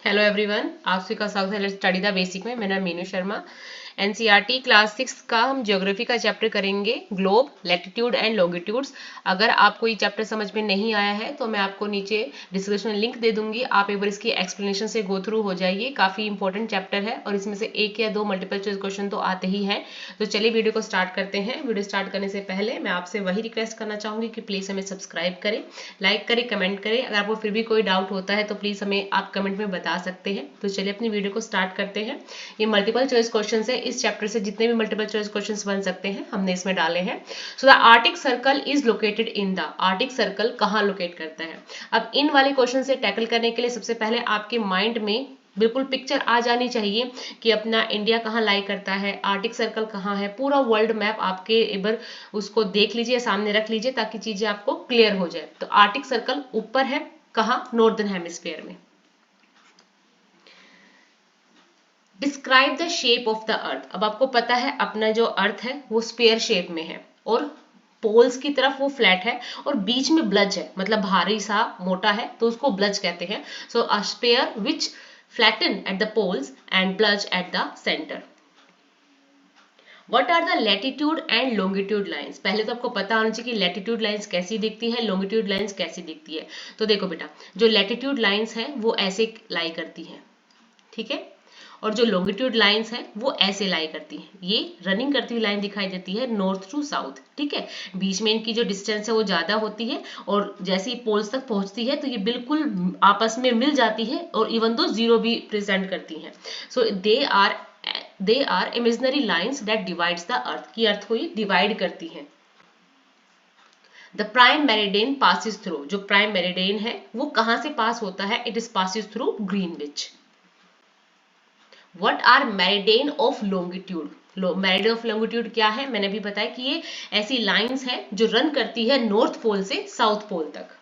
Hello everyone, आप सभी का स्वागत है स्टडी द बेसिक में। मेरा नाम मीनू शर्मा। एनसीईआरटी क्लास 6 का हम ज्योग्राफी का चैप्टर करेंगे, ग्लोब, लैटिट्यूड एंड लॉन्गिट्यूड्स। अगर आपको ये चैप्टर समझ में नहीं आया है तो मैं आपको नीचे डिस्क्रिप्शन में लिंक दे दूंगी, आप एक बार इसकी एक्सप्लेनेशन से गो थ्रू हो जाइए। काफी इंपॉर्टेंट चैप्टर है और इसमें से एक या दो मल्टीपल चॉइस क्वेश्चन तो आते ही हैं। तो चलिए वीडियो को स्टार्ट करते हैं। वीडियो स्टार्ट करने से पहले मैं आपसे वही रिक्वेस्ट करना चाहूंगी कि प्लीज हमें सब्सक्राइब करें, लाइक करें, कमेंट करें। अगर आपको फिर भी कोई डाउट होता है तो प्लीज हमें आप कमेंट में बता सकते हैं। तो चलिए अपनी वीडियो को स्टार्ट करते हैं। ये मल्टीपल चॉइस क्वेश्चन है, इस चैप्टर से जितने भी मल्टीपल चॉइस क्वेश्चन बन सकते हैं हमने इसमें डाले हैं। So the Arctic circle is located in the, Arctic circle कहाँ लोकेट करता है। अब इन वाले क्वेश्चन से टैकल करने के लिए सबसे पहले आपके माइंड में बिल्कुल पिक्चर आ जानी चाहिए कि अपना इंडिया कहाँ लाई करता है, आर्टिक सर्कल कहाँ है। पूरा वर्ल्ड मैप आपके एक बार उसको देख लीजिए, सामने रख लीजिए ताकि चीजें आपको क्लियर हो जाए। तो आर्टिक सर्कल ऊपर है, कहाँ, नॉर्दर्न हेमिस्फीयर में। Describe the shape of the अर्थ। अब आपको पता है अपना जो अर्थ है वो स्पेयर शेप में है और पोल्स की तरफ वो फ्लैट है और बीच में ब्लज है, मतलब भारी सा मोटा है तो उसको ब्लज कहते हैं। So a sphere which flatten at the poles and bulge at the centre. What are the latitude and longitude lines. पहले तो आपको पता होना चाहिए कि लैटिट्यूड लाइन्स कैसी दिखती है, लॉन्गिट्यूड लाइन्स कैसी दिखती है। तो देखो बेटा, जो लैटिट्यूड लाइन्स है वो ऐसे लाई करती है, ठीक है, और जो लॉन्गिट्यूड लाइंस हैं वो ऐसे लाई करती हैं। ये रनिंग करती हुई लाइन दिखाई देती है नॉर्थ टू साउथ, ठीक है। बीच में इनकी जो डिस्टेंस है वो ज्यादा होती है और जैसे ही पोल्स तक पहुंचती है तो ये बिल्कुल आपस में मिल जाती है और इवन दो जीरो भी प्रेजेंट करती हैं। So they are imaginary lines that divides the earth, की अर्थ को ये डिवाइड करती हैं। The prime meridian passes through, जो प्राइम मेरिडियन है वो कहां से पास होता है, it is passes through Greenwich. What are meridian of longitude. Meridian of longitude क्या है, मैंने भी बताया कि ये ऐसी लाइंस हैं जो रन करती है नॉर्थ पोल से साउथ पोल तक।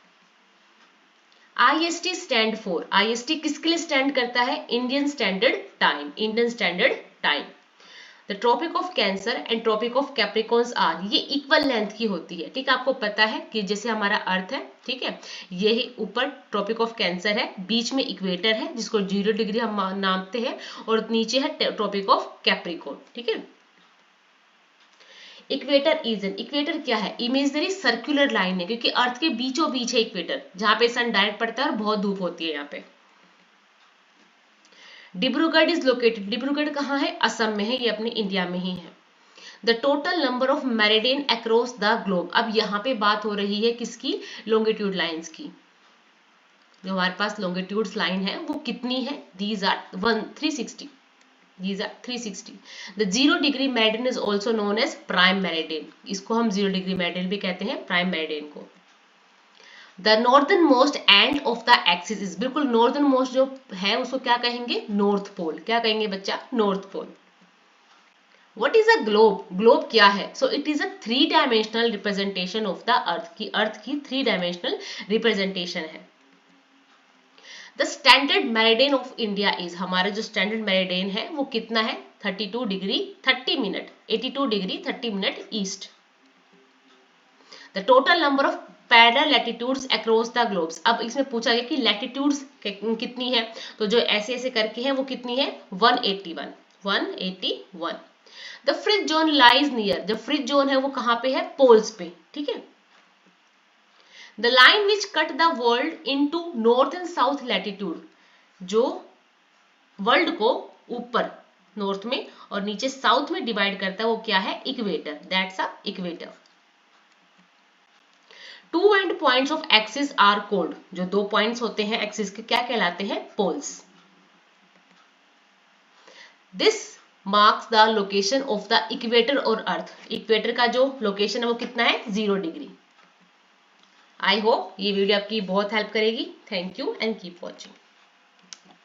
IST स्टैंड फॉर, IST किसके लिए स्टैंड करता है, Indian Standard Time, Indian Standard Time. The Tropic of Cancer and Tropic of Capricorns are, ये इक्वल लेंथ की होती है, ठीक है। आपको पता है कि जैसे हमारा अर्थ है, ठीक है, यही ऊपर ट्रॉपिक ऑफ कैंसर है, बीच में इक्वेटर है जिसको 0 डिग्री हम नापते हैं और नीचे है ट्रॉपिक ऑफ कैप्रिकॉन, ठीक है। इक्वेटर इजन, इक्वेटर क्या है, इमेजनरी सर्कुलर लाइन है क्योंकि अर्थ के बीचों बीच है इक्वेटर, जहां पे सन डायरेक्ट पड़ता है और बहुत धूप होती है यहाँ पे। डिब्रूगढ़ इज लोकेटेड, डिब्रूगढ़ कहाँ है, असम में है, ये अपने इंडिया में ही है। The total number of meridian across the globe, अब यहाँ पे बात हो रही है किसकी, लॉन्गिट्यूड लाइंस की। जो हमारे पास लॉन्गिट्यूड्स लाइन है वो कितनी है, these are 360, these are 360। the 0 degree meridian is also known as prime meridian, इसको हम 0 डिग्री मेरिडियन भी कहते हैं, प्राइम मेरिडियन को। The northern most end of the axis is, बिल्कुल नॉर्दर्न मोस्ट जो है उसको क्या कहेंगे, नॉर्थ पोल, क्या कहेंगे बच्चा, north pole. What is a globe? Globe क्या है? So it is a 3 dimensional representation of the earth, की अर्थ की 3 डायमेंशनल रिप्रेजेंटेशन है। The standard meridian of India is, हमारा जो स्टैंडर्ड मेरिडियन है वो कितना है, 32 degree 30 minute, 82 degree 30 minute east. The total number of parallel latitudes across the globes, अब इसमें पूछा गया कि लैटिट्यूड्स कितनी है, तो जो ऐसे ऐसे करके है वो कितनी है, 181, 181। The fridge zone lies near, जो फ्रिज जोन है वो कहां पे है, पोल्स पे, ठीक है। The line which cut the world into north and south latitude, जो वर्ल्ड को ऊपर नॉर्थ में और नीचे साउथ में डिवाइड करता है वो क्या है, equator, that's a equator. Two end points of axis are called, जो दो पॉइंट्स होते हैं एक्सिस के क्या कहलाते हैं, poles. This marks the location of the equator और अर्थ, इक्वेटर का जो लोकेशन है वो कितना है, 0 डिग्री। आई होप ये वीडियो आपकी बहुत हेल्प करेगी। Thank you and keep watching.